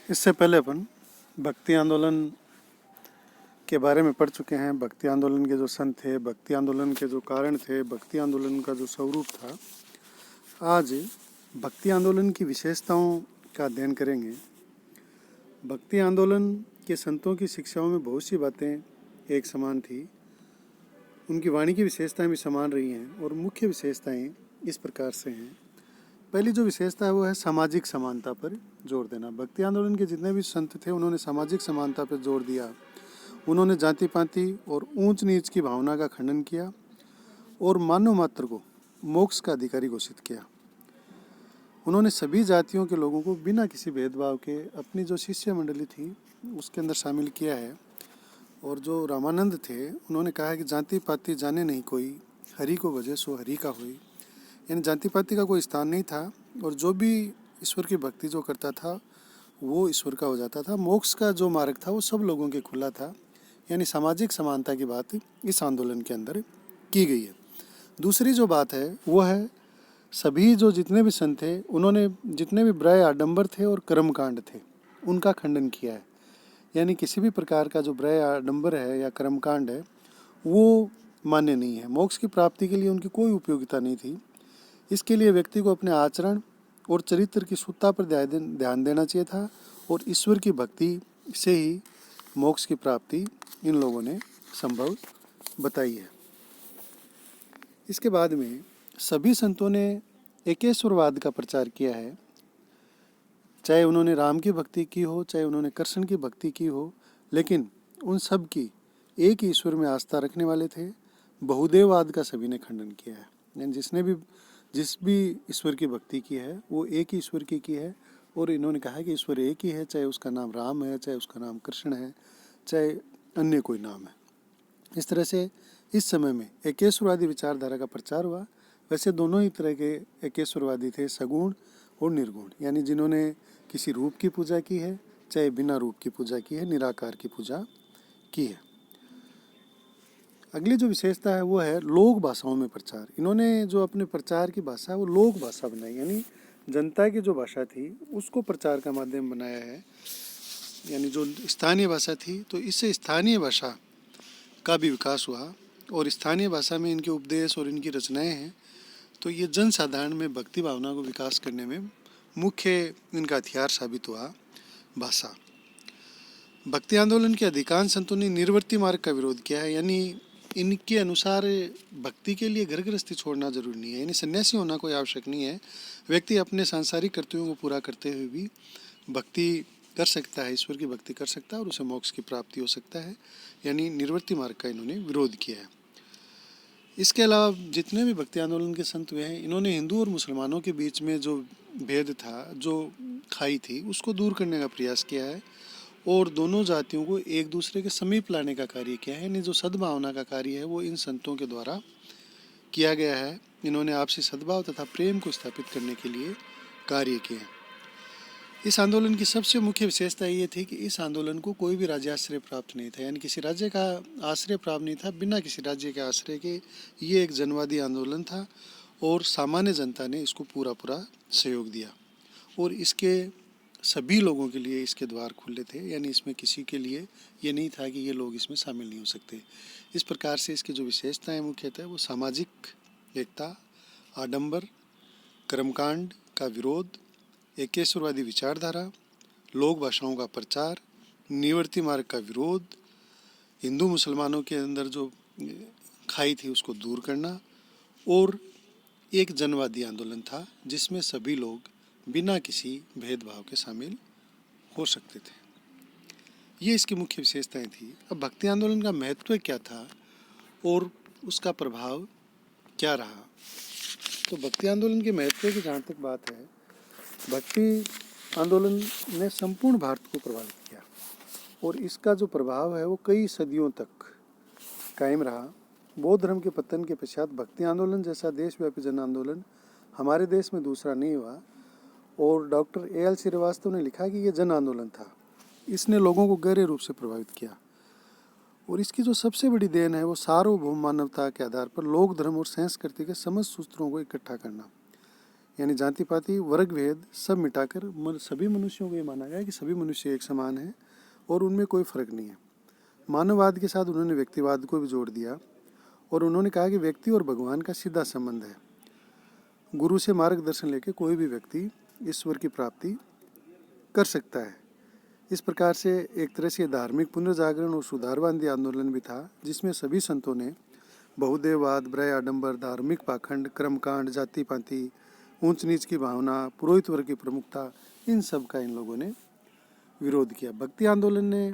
इससे पहले अपन भक्ति आंदोलन के बारे में पढ़ चुके हैं। भक्ति आंदोलन के जो संत थे, भक्ति आंदोलन के जो कारण थे, भक्ति आंदोलन का जो स्वरूप था। आज भक्ति आंदोलन की विशेषताओं का अध्ययन करेंगे। भक्ति आंदोलन के संतों की शिक्षाओं में बहुत सी बातें एक समान थी। उनकी वाणी की विशेषताएं भी समान रही हैं और मुख्य विशेषताएं इस प्रकार से हैं। पहली जो विशेषता है वो है सामाजिक समानता पर जोर देना। भक्ति आंदोलन के जितने भी संत थे उन्होंने सामाजिक समानता पर जोर दिया। उन्होंने जाति पाति और ऊंच नीच की भावना का खंडन किया और मानव मात्र को मोक्ष का अधिकारी घोषित किया। उन्होंने सभी जातियों के लोगों को बिना किसी भेदभाव के अपनी जो शिष्य मंडली थी उसके अंदर शामिल किया है। और जो रामानंद थे उन्होंने कहा कि जाति पाति जाने नहीं कोई, हरि को भजे सो हरि का होई। यानी जाति पाति का कोई स्थान नहीं था और जो भी ईश्वर की भक्ति जो करता था वो ईश्वर का हो जाता था। मोक्ष का जो मार्ग था वो सब लोगों के खुला था। यानी सामाजिक समानता की बात इस आंदोलन के अंदर की गई है। दूसरी जो बात है वो है सभी जो जितने भी संत थे उन्होंने जितने भी ब्रय आडंबर थे और कर्मकांड थे उनका खंडन किया है। यानी किसी भी प्रकार का जो ब्रय आडंबर है या कर्मकांड है वो मान्य नहीं है। मोक्ष की प्राप्ति के लिए उनकी कोई उपयोगिता नहीं थी। इसके लिए व्यक्ति को अपने आचरण और चरित्र की शुद्धता पर ध्यान देना चाहिए था और ईश्वर की भक्ति से ही मोक्ष की प्राप्ति इन लोगों ने संभव बताई है। इसके बाद में सभी संतों ने एकेश्वरवाद का प्रचार किया है। चाहे उन्होंने राम की भक्ति की हो, चाहे उन्होंने कृष्ण की भक्ति की हो, लेकिन उन सब की एक ही ईश्वर में आस्था रखने वाले थे। बहुदेववाद का सभी ने खंडन किया है। यानी जिस भी ईश्वर की भक्ति की है वो एक ही ईश्वर की है और इन्होंने कहा कि ईश्वर एक ही है, चाहे उसका नाम राम है, चाहे उसका नाम कृष्ण है, चाहे अन्य कोई नाम है। इस तरह से इस समय में एकेश्वरवादी विचारधारा का प्रचार हुआ। वैसे दोनों ही तरह के एकेश्वरवादी थे, सगुण और निर्गुण। यानी जिन्होंने किसी रूप की पूजा की है, चाहे बिना रूप की पूजा की है, निराकार की पूजा की है। अगली जो विशेषता है वो है लोक भाषाओं में प्रचार। इन्होंने जो अपने प्रचार की भाषा है वो लोक भाषा बनाई, यानी जनता की जो भाषा थी उसको प्रचार का माध्यम बनाया है। यानी जो स्थानीय भाषा थी तो इससे स्थानीय भाषा का भी विकास हुआ और स्थानीय भाषा में इनके उपदेश और इनकी रचनाएं हैं तो ये जन साधारण में भक्ति भावना को विकास करने में मुख्य इनका हथियार साबित हुआ भाषा। भक्ति आंदोलन के अधिकांश संतों ने निर्वर्ती मार्ग का विरोध किया है। यानी इनके अनुसार भक्ति के लिए घर गृहस्थी छोड़ना जरूरी नहीं है, यानी सन्यासी होना कोई आवश्यक नहीं है। व्यक्ति अपने सांसारिक कर्तव्यों को पूरा करते हुए भी भक्ति कर सकता है, ईश्वर की भक्ति कर सकता है और उसे मोक्ष की प्राप्ति हो सकता है। यानी निर्वर्ती मार्ग का इन्होंने विरोध किया है। इसके अलावा जितने भी भक्ति आंदोलन के संत हुए हैं इन्होंने हिंदू और मुसलमानों के बीच में जो भेद था, जो खाई थी, उसको दूर करने का प्रयास किया है और दोनों जातियों को एक दूसरे के समीप लाने का कार्य किया है। यानी जो सद्भावना का कार्य है वो इन संतों के द्वारा किया गया है। इन्होंने आपसी सद्भाव तथा प्रेम को स्थापित करने के लिए कार्य किए। इस आंदोलन की सबसे मुख्य विशेषता ये थी कि इस आंदोलन को कोई भी राज्य आश्रय प्राप्त नहीं था, यानी किसी राज्य का आश्रय प्राप्त नहीं था। बिना किसी राज्य के आश्रय के ये एक जनवादी आंदोलन था और सामान्य जनता ने इसको पूरा सहयोग दिया और इसके सभी लोगों के लिए इसके द्वार खुले थे। यानी इसमें किसी के लिए ये नहीं था कि ये लोग इसमें शामिल नहीं हो सकते। इस प्रकार से इसकी जो विशेषताएं मुख्यतः वो सामाजिक एकता, आडंबर, कर्मकांड का विरोध, एकेश्वरवादी विचारधारा, लोक भाषाओं का प्रचार, निवर्ती मार्ग का विरोध, हिंदू मुसलमानों के अंदर जो खाई थी उसको दूर करना और एक जनवादी आंदोलन था जिसमें सभी लोग बिना किसी भेदभाव के शामिल हो सकते थे। ये इसकी मुख्य विशेषताएं थी। अब भक्ति आंदोलन का महत्व क्या था और उसका प्रभाव क्या रहा। तो भक्ति आंदोलन के महत्व की जहाँ तक बात है, भक्ति आंदोलन ने संपूर्ण भारत को प्रभावित किया और इसका जो प्रभाव है वो कई सदियों तक कायम रहा। बौद्ध धर्म के पतन के पश्चात भक्ति आंदोलन जैसा देशव्यापी जन आंदोलन हमारे देश में दूसरा नहीं हुआ और डॉक्टर A.L. श्रीवास्तव ने लिखा कि ये जन आंदोलन था। इसने लोगों को गहरे रूप से प्रभावित किया और इसकी जो सबसे बड़ी देन है वो सार्वभौम मानवता के आधार पर लोक धर्म और संस्कृति के समस्त सूत्रों को इकट्ठा करना। यानी जाति पाति वर्ग भेद सब मिटाकर सभी मनुष्यों को ये माना गया कि सभी मनुष्य एक समान हैं और उनमें कोई फर्क नहीं है। मानववाद के साथ उन्होंने व्यक्तिवाद को भी जोड़ दिया और उन्होंने कहा कि व्यक्ति और भगवान का सीधा संबंध है। गुरु से मार्गदर्शन लेके कोई भी व्यक्ति ईश्वर की प्राप्ति कर सकता है। इस प्रकार से एक तरह से धार्मिक पुनर्जागरण और सुधारवादी आंदोलन भी था, जिसमें सभी संतों ने बहुदेववाद, ब्रह्म आडंबर, धार्मिक पाखंड, कर्मकांड, जाति पाति, ऊंच नीच की भावना, पुरोहित वर्ग की प्रमुखता, इन सब का इन लोगों ने विरोध किया। भक्ति आंदोलन ने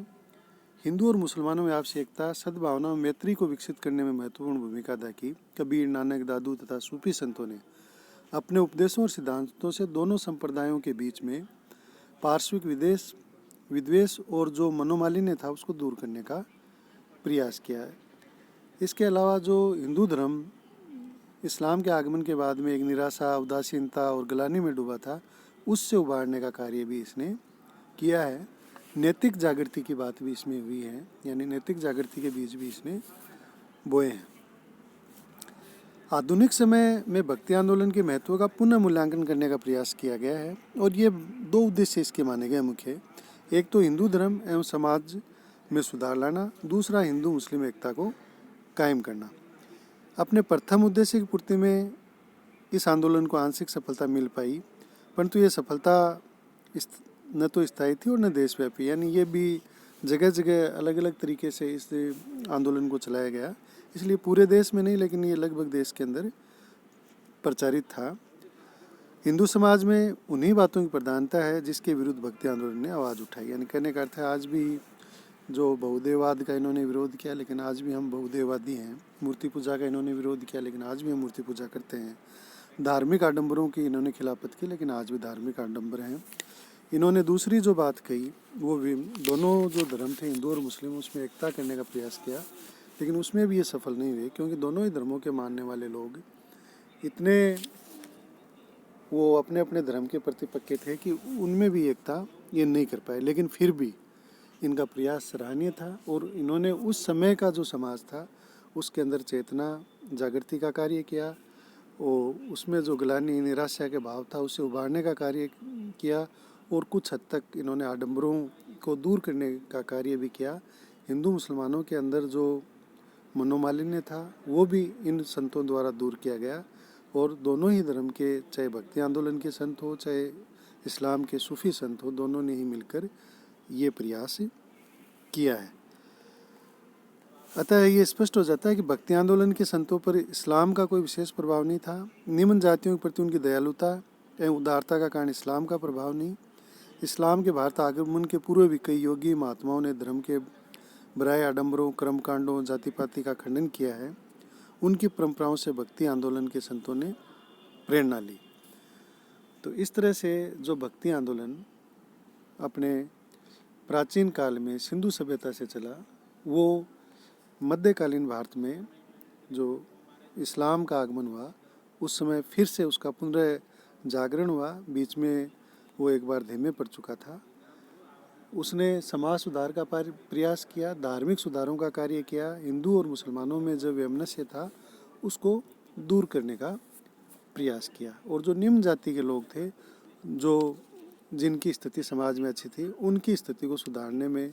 हिंदू और मुसलमानों में आपसी एकता, सद्भावना और मैत्री को विकसित करने में महत्वपूर्ण भूमिका अदा की। कबीर, नानक, दादू तथा सूफी संतों ने अपने उपदेशों और सिद्धांतों से दोनों संप्रदायों के बीच में पार्श्विक विद्वेष और जो मनोमालिन्य था उसको दूर करने का प्रयास किया है। इसके अलावा जो हिंदू धर्म इस्लाम के आगमन के बाद में एक निराशा, उदासीनता और ग्लानि में डूबा था, उससे उबारने का कार्य भी इसने किया है। नैतिक जागृति की बात भी इसमें हुई है, यानी नैतिक जागृति के बीज भी इसने बोए हैं। आधुनिक समय में भक्ति आंदोलन के महत्व का पुनः मूल्यांकन करने का प्रयास किया गया है और ये दो उद्देश्य इसके माने गए मुख्य। एक तो हिंदू धर्म एवं समाज में सुधार लाना, दूसरा हिंदू मुस्लिम एकता को कायम करना। अपने प्रथम उद्देश्य की पूर्ति में इस आंदोलन को आंशिक सफलता मिल पाई, परंतु ये सफलता न तो स्थायी थी और न देशव्यापी, यानी ये भी जगह जगह अलग अलग तरीके से इस आंदोलन को चलाया गया। इसलिए पूरे देश में नहीं, लेकिन ये लगभग देश के अंदर प्रचारित था। हिंदू समाज में उन्हीं बातों की प्रधानता है जिसके विरुद्ध भक्ति आंदोलन ने आवाज़ उठाई। यानी कहने का अर्थ है आज भी जो बहुदेववाद का इन्होंने विरोध किया, लेकिन आज भी हम बहुदेववादी हैं। मूर्ति पूजा का इन्होंने विरोध किया, लेकिन आज भी हम मूर्ति पूजा करते हैं। धार्मिक आडंबरों की इन्होंने खिलाफत की, लेकिन आज भी धार्मिक आडंबर हैं। इन्होंने दूसरी जो बात कही वो भी दोनों जो धर्म थे हिंदू और मुस्लिम, उसमें एकता करने का प्रयास किया, लेकिन उसमें भी ये सफल नहीं हुए, क्योंकि दोनों ही धर्मों के मानने वाले लोग इतने वो अपने अपने धर्म के प्रति पक्के थे कि उनमें भी एकता ये नहीं कर पाए। लेकिन फिर भी इनका प्रयास सराहनीय था और इन्होंने उस समय का जो समाज था उसके अंदर चेतना जागृति का कार्य किया और उसमें जो ग्लानि, निराशा के भाव था उसे उभारने का कार्य किया और कुछ हद तक इन्होंने आडंबरों को दूर करने का कार्य भी किया। हिंदू मुसलमानों के अंदर जो मनोमालिन्य था वो भी इन संतों द्वारा दूर किया गया और दोनों ही धर्म के, चाहे भक्ति आंदोलन के संत हो चाहे इस्लाम के सूफी संत हो, दोनों ने ही मिलकर ये प्रयास किया है। अतः ये स्पष्ट हो जाता है कि भक्ति आंदोलन के संतों पर इस्लाम का कोई विशेष प्रभाव नहीं था। निम्न जातियों के प्रति उनकी दयालुता एवं उदारता का कारण इस्लाम का प्रभाव नहीं। इस्लाम के भारत आगमन के पूर्व भी कई योगी महात्माओं ने धर्म के बुराई, आडंबरों, कर्मकांडों, जाति पाति का खंडन किया है। उनकी परंपराओं से भक्ति आंदोलन के संतों ने प्रेरणा ली। तो इस तरह से जो भक्ति आंदोलन अपने प्राचीन काल में सिंधु सभ्यता से चला, वो मध्यकालीन भारत में जो इस्लाम का आगमन हुआ उस समय फिर से उसका पुनर्जागरण हुआ। बीच में वो एक बार धीमे पड़ चुका था। उसने समाज सुधार का प्रयास किया, धार्मिक सुधारों का कार्य किया, हिंदू और मुसलमानों में जो वैमनस्य था उसको दूर करने का प्रयास किया और जो निम्न जाति के लोग थे, जो जिनकी स्थिति समाज में अच्छी थी, उनकी स्थिति को सुधारने में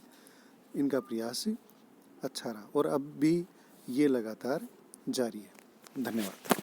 इनका प्रयास अच्छा रहा और अब भी ये लगातार जारी है। धन्यवाद।